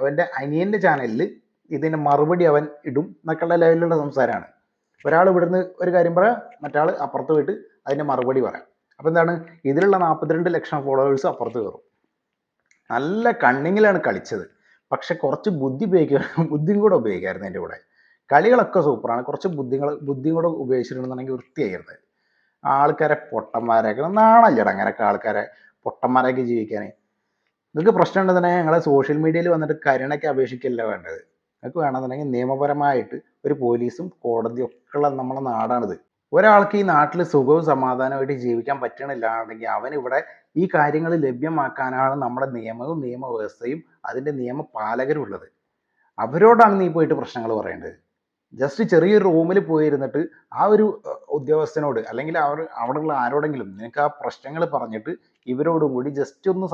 അവൻ്റെ അനിയൻ്റെ ചാനലിൽ ഇതിൻ്റെ മറുപടി അവൻ ഇടും എന്നൊക്കെയുള്ള ലെവലിലുള്ള സംസാരമാണ്. ഒരാൾ ഇവിടുന്ന് ഒരു കാര്യം പറയാം, മറ്റാൾ അപ്പുറത്ത് പോയിട്ട് അതിൻ്റെ മറുപടി പറയാം. അപ്പോൾ എന്താണ്, ഇതിലുള്ള 42 ലക്ഷം ഫോളോവേഴ്സ് അപ്പുറത്ത് കയറും. നല്ല കണ്ണിങ്ങിലാണ് കളിച്ചത്. പക്ഷെ കുറച്ച് ബുദ്ധിയും കൂടെ ഉപയോഗിക്കായിരുന്നു എൻ്റെ കൂടെ. കളികളൊക്കെ സൂപ്പറാണ്, കുറച്ച് ബുദ്ധിയും കൂടെ ഉപയോഗിച്ചിട്ടുണ്ടെന്നുണ്ടെങ്കിൽ വൃത്തിയായിരുന്നു. ആൾക്കാരെ പൊട്ടന്മാരാക്കി, നാണല്ലേടാ അങ്ങനെയൊക്കെ ആൾക്കാരെ പൊട്ടന്മാരാക്കി ജീവിക്കാൻ. നിങ്ങൾക്ക് പ്രശ്നം ഉണ്ടെന്നുണ്ടെങ്കിൽ ഞങ്ങളെ സോഷ്യൽ മീഡിയയിൽ വന്നിട്ട് കരുണയ്ക്ക് അപേക്ഷിക്കല്ല വേണ്ടത്. നിങ്ങൾക്ക് വേണമെന്നുണ്ടെങ്കിൽ നിയമപരമായിട്ട് ഒരു പോലീസും കോടതിയും ഒക്കെ ഉള്ള നമ്മുടെ നാടാണിത്. ഒരാൾക്ക് ഈ നാട്ടിൽ സുഖവും സമാധാനമായിട്ട് ജീവിക്കാൻ പറ്റണില്ലാണ്ടെങ്കിൽ അവനിവിടെ ഈ കാര്യങ്ങൾ ലഭ്യമാക്കാനാണ് നമ്മുടെ നിയമവും നിയമവ്യവസ്ഥയും അതിൻ്റെ നിയമപാലകരും ഉള്ളത്. അവരോടാണ് നീ പോയിട്ട് പ്രശ്നങ്ങൾ പറയേണ്ടത്. ജസ്റ്റ് ചെറിയൊരു റൂമിൽ പോയിരുന്നിട്ട് ആ ഒരു ഉദ്യോഗസ്ഥനോട് അല്ലെങ്കിൽ അവിടെയുള്ള ആരോടെങ്കിലും നിനക്ക് ആ പ്രശ്നങ്ങൾ പറഞ്ഞിട്ട് ഇവരോടും കൂടി ജസ്റ്റ് ഒന്ന്